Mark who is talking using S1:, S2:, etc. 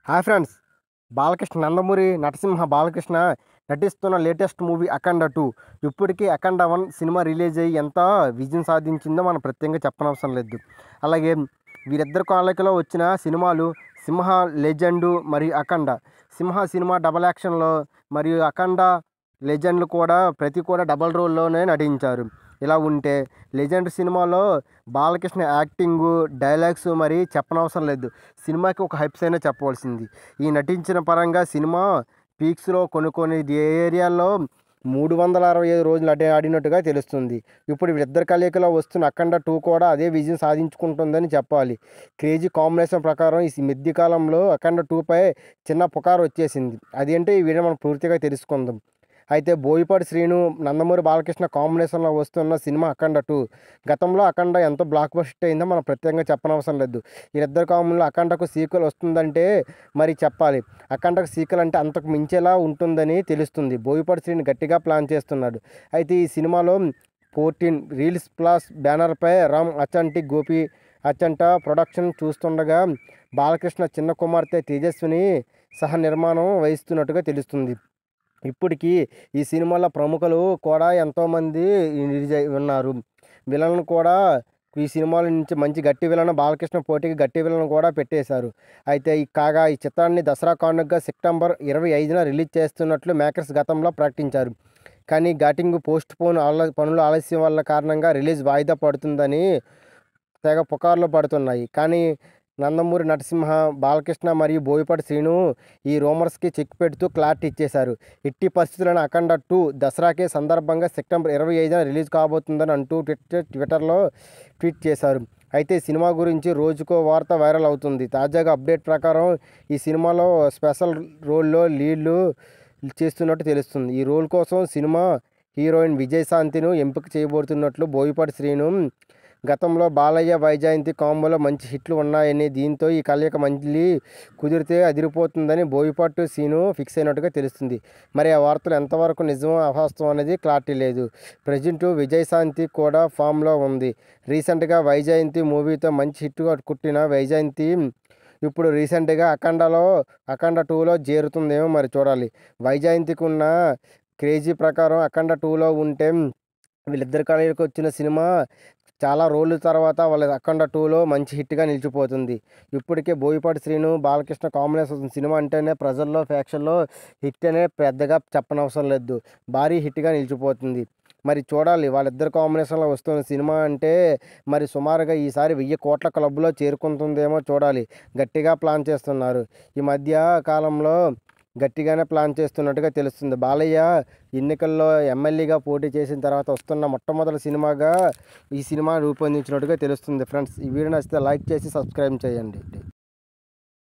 S1: Hi friends. Nandamuri Narasimha Balakrishna నటిస్తున్న latest movie 'అఖండ 2'. ఇప్పటికీ 'అఖండ 1' cinema release అయ్యి ఎంత విజయం సాధించిందో మనం ప్రత్యేకంగా చెప్పనవసరం లేదు. అలాగే వీరిద్దరి కాళ్ళకిలో వచ్చిన సినిమాలు 'సింహ లెజెండు' మరియు 'అఖండ'. 'సింహ' సినిమా డబల్ యాక్షన్లో మరియు 'అఖండ' లెజెండ్లు కూడా డబల్ రోల్లోనే నటించారు. ఇలా ఉంటే 'లెజెండ్' సినిమాలో బాలకృష్ణ యాక్టింగు, డైలాగ్స్ మరి చెప్పనవసరం లేదు. సినిమాకి ఒక హైప్స్ అయినా చెప్పవలసింది. ఈ నటించిన పరంగా సినిమా పీక్స్లో కొన్ని ఏరియాల్లో 365 రోజులు ఆడినట్టుగా తెలుస్తుంది. ఇప్పుడు వీరిద్దరి కలయికలో వస్తున్న 'అఖండ 2' కూడా అదే విజయం సాధించుకుంటుందని చెప్పాలి. క్రేజీ కాంబినేషన్ ప్రకారం ఈ మధ్యకాలంలో 'అఖండ 2'పై చిన్న పుకారు వచ్చేసింది. అదేంటో ఈ వీడియో మనం పూర్తిగా తెలుసుకుందాం. అయితే బోయపాటి శ్రీను, నందమూరి బాలకృష్ణ కాంబినేషన్లో వస్తున్న సినిమా 'అఖండ 2'. గతంలో 'అఖండ' ఎంతో బ్లాక్ బస్టర్ అయిందో మనం ప్రత్యేకంగా చెప్పనవసరం లేదు. వీరిద్దరి కాంబినేషన్లో 'అఖండ'కు సీక్వెల్ వస్తుందంటే మరి చెప్పాలి. 'అఖండ'కు సీక్వెల్ అంటే అంతకు మించేలా ఉంటుందని తెలుస్తుంది. బోయపాటి శ్రీను గట్టిగా ప్లాన్ చేస్తున్నాడు. అయితే ఈ సినిమాలో 14 రీల్స్ ప్లస్ బ్యానర్పై రామ్ అచంటి, గోపి అచంట ప్రొడక్షన్ చూస్తుండగా బాలకృష్ణ చిన్న కుమార్తె తేజస్విని సహ నిర్మాణం వహిస్తున్నట్టుగా తెలుస్తుంది. ఇప్పటికీ ఈ సినిమాలో ప్రముఖులు కూడా ఎంతోమంది ఉన్నారు. విలన్లు కూడా ఈ సినిమాల నుంచి మంచి గట్టి విలన్ బాలకృష్ణ పోటీకి గట్టి విలన్ కూడా పెట్టేశారు. అయితే ఈ చిత్రాన్ని దసరా కానుకగా సెప్టెంబర్ 25న రిలీజ్ చేస్తున్నట్లు మేకర్స్ గతంలో ప్రకటించారు. కానీ పోస్ట్ పోన్ పనుల ఆలస్యం వల్ల కారణంగా రిలీజ్ వాయిదా పడుతుందని తెగ పుకార్లు పడుతున్నాయి. కానీ నందమూరి నరసింహ, బాలకృష్ణ మరియు బోయపాటి శ్రీను ఈ రూమర్స్కి చెక్ పెడుతూ క్లారిటీ ఇచ్చేశారు. ఎట్టి పరిస్థితుల్లోనూ 'అఖండ 2' దసరాకి సందర్భంగా సెప్టెంబర్ 25న రిలీజ్ కాబోతుందని అంటూ ట్విట్టర్లో ట్వీట్ చేశారు. అయితే సినిమా గురించి రోజుకో వార్త వైరల్ అవుతుంది. తాజాగా అప్డేట్ ప్రకారం ఈ సినిమాలో స్పెషల్ రోల్లో లీడ్లు చేస్తున్నట్టు తెలుస్తుంది. ఈ రోల్ కోసం సినిమా హీరోయిన్ విజయశాంతిను ఎంపిక చేయబోతున్నట్లు బోయపాటి శ్రీను గతంలో బాలయ్య, వైజయంతి కాంబోలో మంచి హిట్లు ఉన్నాయని, దీంతో ఈ కలయిక మళ్ళీ కుదిరితే అదిరిపోతుందని బోయపాటి శ్రీను ఫిక్స్ అయినట్టుగా తెలుస్తుంది. మరి ఆ వార్తలు ఎంతవరకు నిజమో అవాస్తవం అనేది క్లారిటీ లేదు. ప్రజెంట్ విజయశాంతి కూడా ఫామ్లో ఉంది. రీసెంట్గా వైజయంతి మూవీతో మంచి హిట్గా కుట్టిన వైజయంతి ఇప్పుడు రీసెంట్గా 'అఖండ 2'లో చేరుతుందేమో మరి చూడాలి. వైజయంతికి ఉన్న క్రేజీ ప్రకారం 'అఖండ 2'లో ఉంటే వీళ్ళిద్దరి కలయికి వచ్చిన సినిమా చాలా రోజుల తర్వాత వాళ్ళ 'అఖండ 2'లో మంచి హిట్గా నిలిచిపోతుంది. ఇప్పటికే బోయపాటి శ్రీను, బాలకృష్ణ కాంబినేషన్ సినిమా అంటేనే ప్రజల్లో ఫ్యాక్షన్లో హిట్ అనే పెద్దగా చెప్పనవసరం లేదు. భారీ హిట్గా నిలిచిపోతుంది. మరి చూడాలి వాళ్ళిద్దరు కాంబినేషన్లో వస్తున్న సినిమా అంటే మరి సుమారుగా ఈసారి 1000 కోట్ల క్లబ్లో చేరుకుంటుందేమో చూడాలి. గట్టిగా ప్లాన్ చేస్తున్నారు. ఈ మధ్య కాలంలో గట్టిగానే ప్లాన్ చేస్తున్నట్టుగా తెలుస్తుంది. బాలయ్య ఎన్నికల్లో ఎమ్మెల్యేగా పోటీ చేసిన తర్వాత వస్తున్న మొట్టమొదటి సినిమాగా ఈ సినిమా రూపొందించినట్టుగా తెలుస్తుంది. ఫ్రెండ్స్, ఈ వీడియో నచ్చితే లైక్ చేసి సబ్స్క్రైబ్ చేయండి.